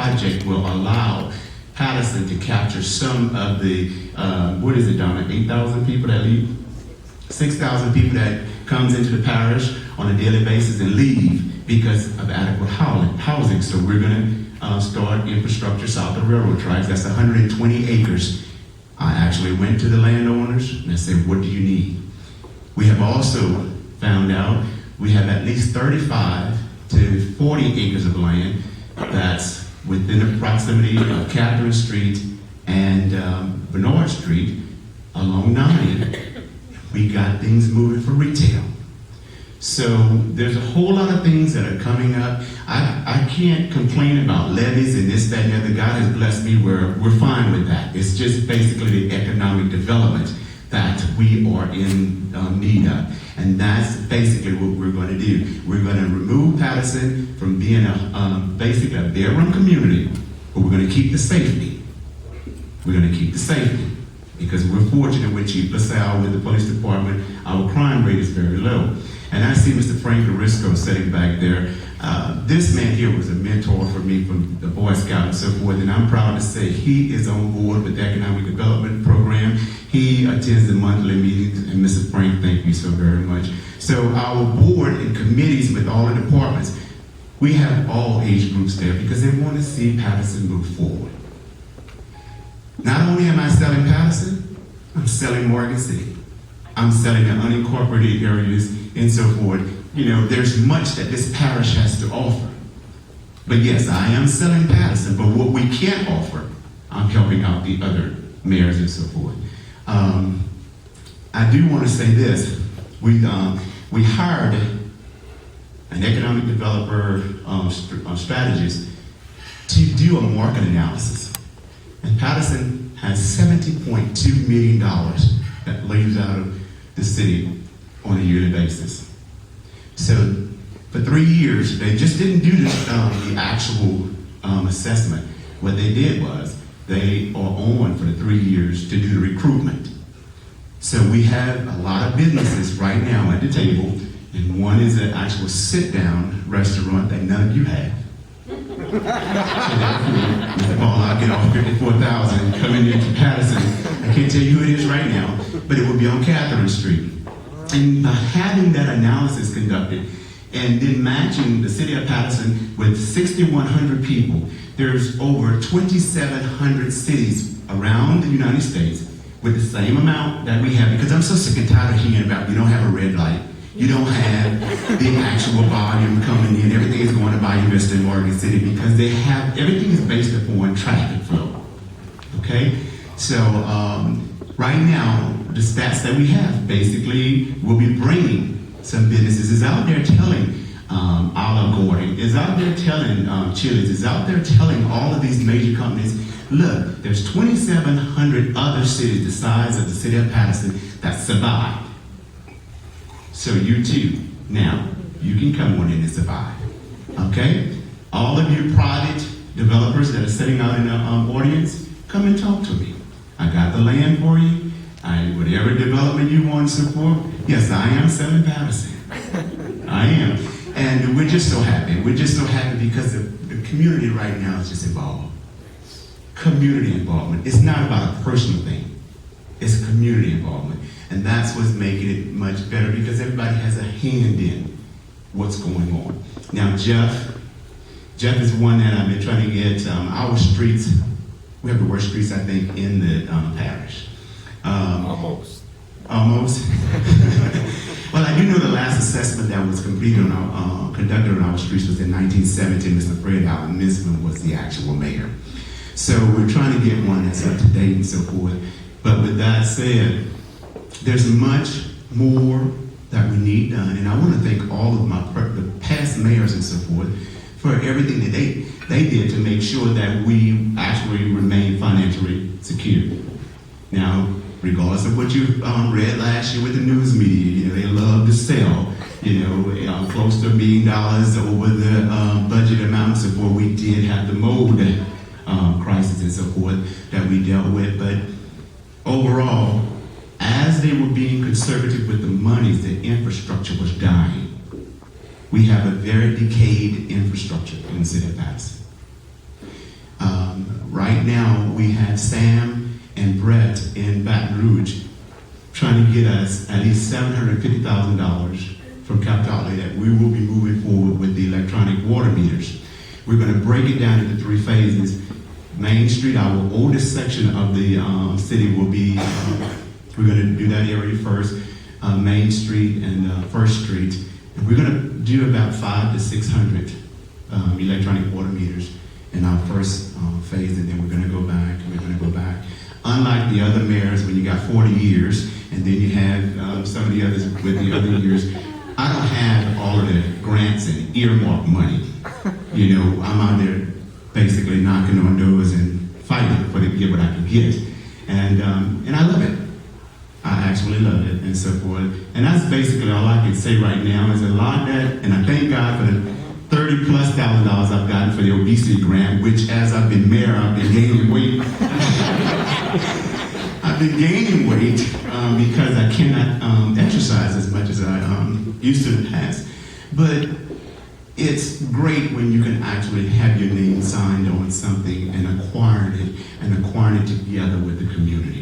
project will allow Patterson to capture some of the, what is it, Donna, 8,000 people that leave? 6,000 people that comes into the parish on a daily basis and leave because of adequate housing. So we're going to start infrastructure south of railroad tracks. That's 120 acres. I actually went to the landowners and I said, what do you need? We have also found out we have at least 35 to 40 acres of land that's within the proximity of Catherine Street and Bernard Street along 90. We got things moving for retail. So there's a whole lot of things that are coming up. I can't complain about levies and this, that, and the other. God has blessed me where we're fine with that. It's just basically the economic development that we are in need of. And that's basically what we're going to do. We're going to remove Patterson from being basically a bare-run community, but we're going to keep the safety. We're going to keep the safety because we're fortunate with Chief LaSalle, with the police department. Our crime rate is very low. And I see Mr. Frank Larisco sitting back there. This man here was a mentor for me from the Boy Scout and so forth, and I'm proud to say he is on board with the Economic Development Program. He attends the monthly meetings, and Mrs. Frank, thank you so very much. So our board and committees with all the departments, we have all age groups there because they want to see Patterson move forward. Not only am I selling Patterson, I'm selling Morgan City. I'm selling the unincorporated areas and so forth. You know, there's much that this parish has to offer. But yes, I am selling Patterson, but what we can't offer, I'm helping out the other mayors and so forth. I do want to say this. We hired an economic developer strategist to do a market analysis. And Patterson has $70.2 million that leaves out of the city on a yearly basis. So for 3 years, they just didn't do the actual assessment. What they did was they are on for the 3 years to do the recruitment. So we have a lot of businesses right now at the table, and one is an actual sit-down restaurant that none of you have. So therefore, Mr. Paul, I'll get off $54,000 coming into Patterson. I can't tell you who it is right now, but it will be on Catherine Street. And having that analysis conducted and then matching the city of Patterson with 6,100 people, there's over 2,700 cities around the United States with the same amount that we have, because I'm so sick and tired of hearing about you don't have a red light, you don't have the actual volume coming in, everything is going to Bayou Vista and Morgan City because they have, everything is based upon traffic flow, okay? So right now, the stats that we have, basically, we'll be bringing some businesses, is out there telling Olive Garden, is out there telling Chili's, is out there telling all of these major companies, look, there's 2,700 other cities the size of the city of Patterson that survived. So you too, now, you can come on in and survive, okay? All of you private developers that are sitting out in the audience, come and talk to me. I got the land for you. Whatever development you want to support, yes, I am selling Patterson. I am. And we're just so happy. We're just so happy because the community right now is just involved. Community involvement. It's not about a personal thing. It's community involvement. And that's what's making it much better because everybody has a hand in what's going on. Now, Jeff is one that I've been trying to get our streets. We have the worst streets, I think, in the parish. Almost. Well, I do know the last assessment that was completed on our, conducted on our streets was in 1917. Mr. Fred Allen Nisman was the actual mayor. So we're trying to get one that's up to date and so forth. But with that said, there's much more that we need done. And I want to thank all of the past mayors and so forth for everything that they did to make sure that we actually remain financially secure. Now, regardless of what you read last year with the news media, they love to sell, close to $1 million over the budget amounts of what we did have the mold crisis and so forth that we dealt with. But overall, as they were being conservative with the monies, the infrastructure was dying. We have a very decayed infrastructure in the city of Patterson. right now, we have Sam and Brett in Baton Rouge trying to get us at least $750,000 from capital outlay that we will be moving forward with the electronic water meters. We're going to break it down into 3 phases. Main Street, our oldest section of the city, will be, we're going to do that area first, Main Street and First Street. And we're going to do about 500 to 600 electronic water meters in our first phase, and then we're going to go back, and we're going to go back. Unlike the other mayors, when you got 40 years, and then you have some of the others with the other years, I don't have all of the grants and earmark money. You know, I'm out there basically knocking on doors and fighting for to get what I can get. And I love it. I actually love it and so forth. And that's basically all I can say right now is a lot of that, and I thank God for the $30,000+ I've gotten for the obesity grant, which as I've been mayor, I've been gaining weight. I've been gaining weight because I cannot exercise as much as I used to in the past. But it's great when you can actually have your name signed on something and acquire it together with the community.